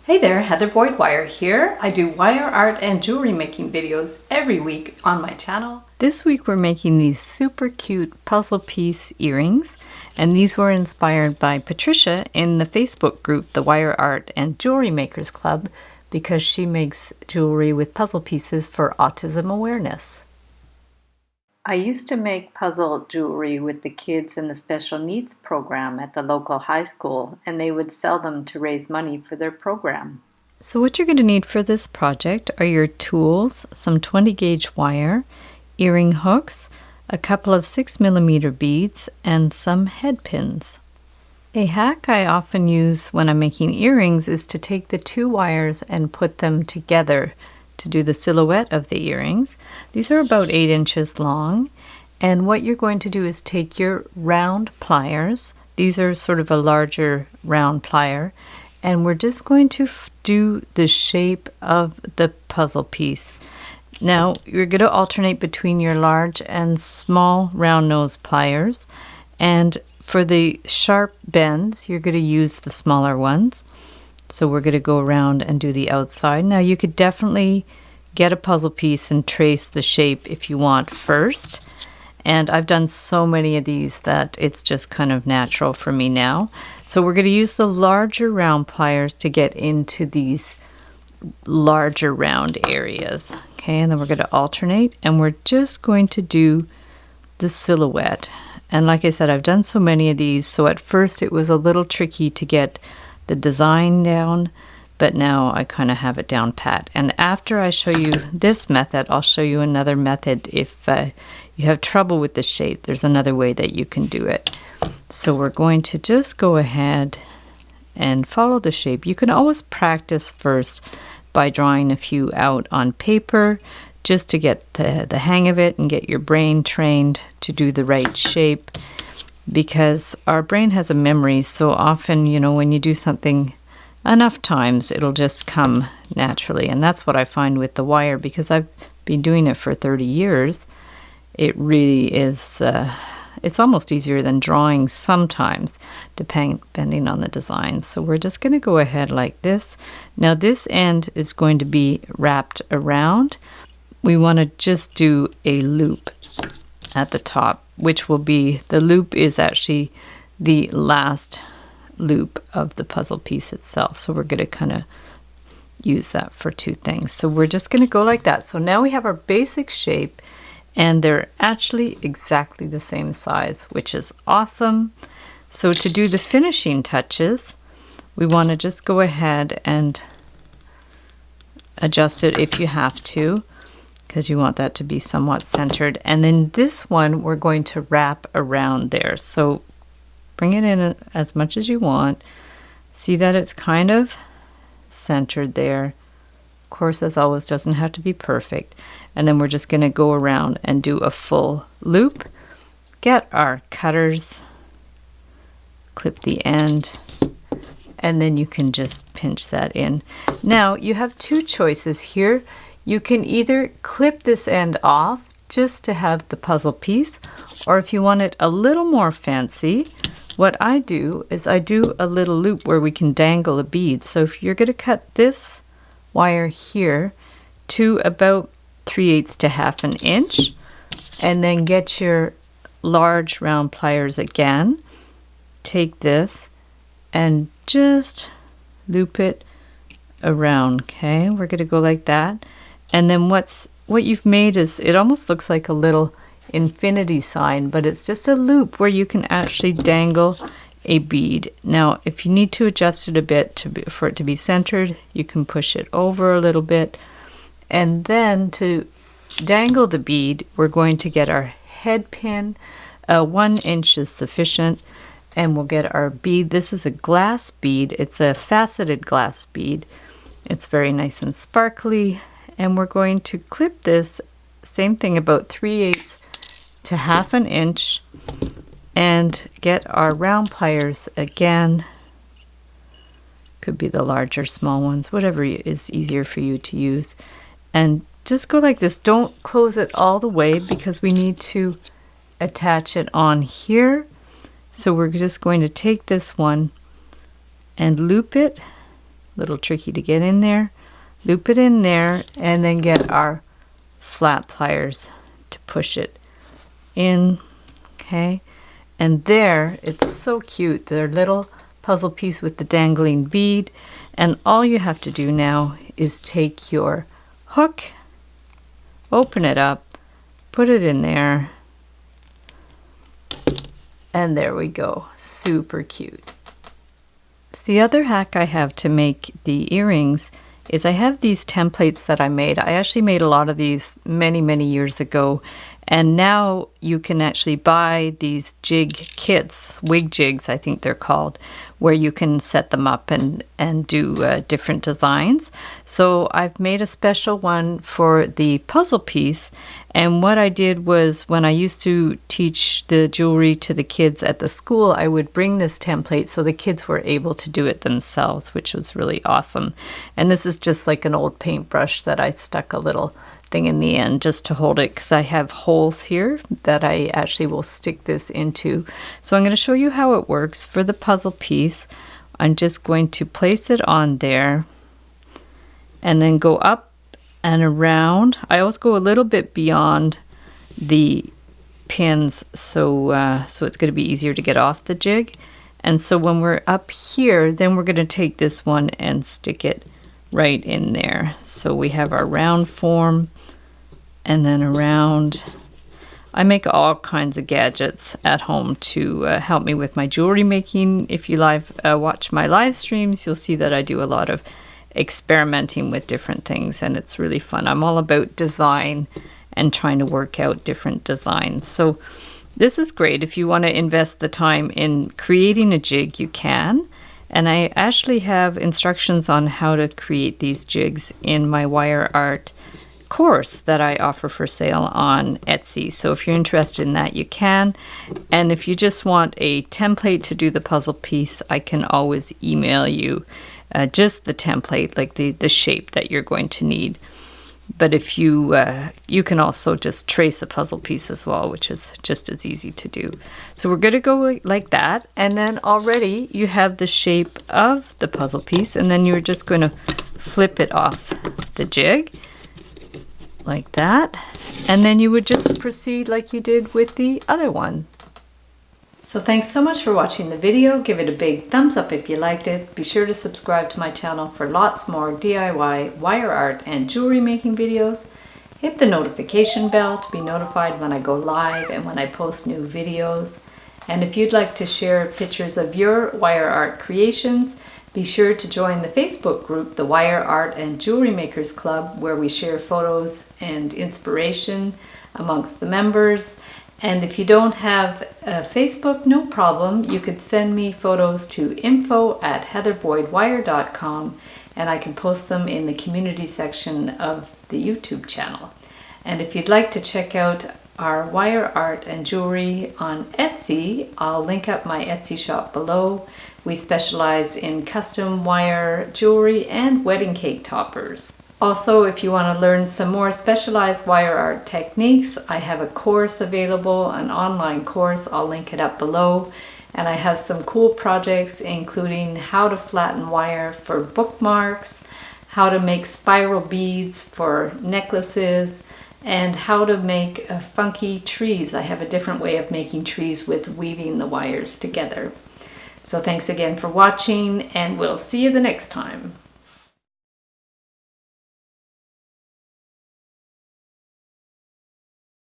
Hey there, Heather Boyd Wire here. I do wire art and jewelry making videos every week on my channel. This week we're making these super cute puzzle piece earrings, and these were inspired by Patricia in the Facebook group, the Wire Art and Jewelry Makers Club, because she makes jewelry with puzzle pieces for autism awareness. I used to make puzzle jewelry with the kids in the special needs program at the local high school, and they would sell them to raise money for their program. So what you're going to need for this project are your tools, some 20 gauge wire, earring hooks, a couple of 6mm beads, and some head pins. A hack I often use when I'm making earrings is to take the two wires and put them together to do the silhouette of the earrings. These are about 8 inches long, and what you're going to do is take your round pliers. These are sort of a larger round plier, and we're just going to do the shape of the puzzle piece. Now you're going to alternate between your large and small round nose pliers, and for the sharp bends you're going to use the smaller ones. So we're going to go around and do the outside. Now you could definitely get a puzzle piece and trace the shape if you want first. And I've done so many of these that it's just kind of natural for me now. So we're going to use the larger round pliers to get into these larger round areas. Okay, and then we're going to alternate, and we're just going to do the silhouette. And like I said, I've done so many of these, so at first it was a little tricky to get the design down, but now I kind of have it down pat. And after I show you this method, I'll show you another method. If you have trouble with the shape, there's another way that you can do it. So we're going to just go ahead and follow the shape. You can always practice first by drawing a few out on paper just to get the hang of it and get your brain trained to do the right shape, because our brain has a memory. So often, you know, when you do something enough times, it'll just come naturally. And that's what I find with the wire, because I've been doing it for 30 years. It really is, it's almost easier than drawing sometimes, depending on the design. So we're just going to go ahead like this. Now this end is going to be wrapped around. We want to just do a loop at the top, which will be, the loop is actually the last loop of the puzzle piece itself. So we're going to kind of use that for two things. So we're just going to go like that. So now we have our basic shape, and they're actually exactly the same size, which is awesome. So to do the finishing touches, we want to just go ahead and adjust it if you have to, because you want that to be somewhat centered. And then this one we're going to wrap around there. So bring it in as much as you want. See that it's kind of centered there. Of course, as always, doesn't have to be perfect. And then we're just going to go around and do a full loop. Get our cutters, clip the end, and then you can just pinch that in. Now you have two choices here. You can either clip this end off just to have the puzzle piece, or if you want it a little more fancy, what I do is I do a little loop where we can dangle a bead. So if you're going to cut this wire here to about 3/8 to 1/2 inch, and then get your large round pliers again, take this and just loop it around. Okay, we're going to go like that. And then what you've made is, it almost looks like a little infinity sign, but it's just a loop where you can actually dangle a bead. Now if you need to adjust it a bit for it to be centered, you can push it over a little bit. And then to dangle the bead, we're going to get our head pin. 1 inch is sufficient, and we'll get our bead. This is a glass bead. It's a faceted glass bead. It's very nice and sparkly. And we're going to clip this, same thing, about 3/8 to 1/2 inch, and get our round pliers again. Could be the larger, small ones, whatever is easier for you to use. And just go like this. Don't close it all the way, because we need to attach it on here. So we're just going to take this one and loop it a little tricky to get in there. Loop it in there and then get our flat pliers to push it in. Okay, and there, it's so cute. Their little puzzle piece with the dangling bead. And all you have to do now is take your hook, open it up, put it in there, and there we go. Super cute. So the other hack I have to make the earrings is I have these templates that I made. I actually made a lot of these many years ago, and now you can actually buy these jig kits, wig jigs I think they're called, where you can set them up and do different designs. So I've made a special one for the puzzle piece, and what I did was when I used to teach the jewelry to the kids at the school, I would bring this template so the kids were able to do it themselves, which was really awesome. And this is just like an old paintbrush that I stuck a little thing in the end just to hold it, because I have holes here that I actually will stick this into. So I'm going to show you how it works for the puzzle piece. I'm just going to place it on there and then go up and around. I always go a little bit beyond the pins so it's going to be easier to get off the jig. And so when we're up here, then we're going to take this one and stick it right in there. So we have our round form and then around. I make all kinds of gadgets at home to help me with my jewelry making. If you watch my live streams, you'll see that I do a lot of experimenting with different things, and it's really fun. I'm all about design and trying to work out different designs. So this is great. If you want to invest the time in creating a jig, you can. And I actually have instructions on how to create these jigs in my wire art course that I offer for sale on Etsy. So if you're interested in that, you can. And if you just want a template to do the puzzle piece, I can always email you just the template, like the shape that you're going to need. But if you can also just trace a puzzle piece as well, which is just as easy to do. So we're going to go like that, and then already you have the shape of the puzzle piece, and then you're just going to flip it off the jig like that, and then you would just proceed like you did with the other one. So thanks so much for watching the video. Give it a big thumbs up if you liked it. Be sure to subscribe to my channel for lots more DIY wire art and jewelry making videos. Hit the notification bell to be notified when I go live and when I post new videos. And if you'd like to share pictures of your wire art creations, be sure to join the Facebook group, the Wire Art and Jewelry Makers Club, where we share photos and inspiration amongst the members. And if you don't have Facebook, no problem. You could send me photos to info@heatherboydwire.com, and I can post them in the community section of the YouTube channel. And if you'd like to check out our wire art and jewelry on Etsy, I'll link up my Etsy shop below. We specialize in custom wire jewelry and wedding cake toppers. Also, if you want to learn some more specialized wire art techniques, I have a course available, an online course. I'll link it up below. And I have some cool projects, including how to flatten wire for bookmarks, how to make spiral beads for necklaces, and how to make funky trees. I have a different way of making trees with weaving the wires together. So thanks again for watching, and we'll see you the next time.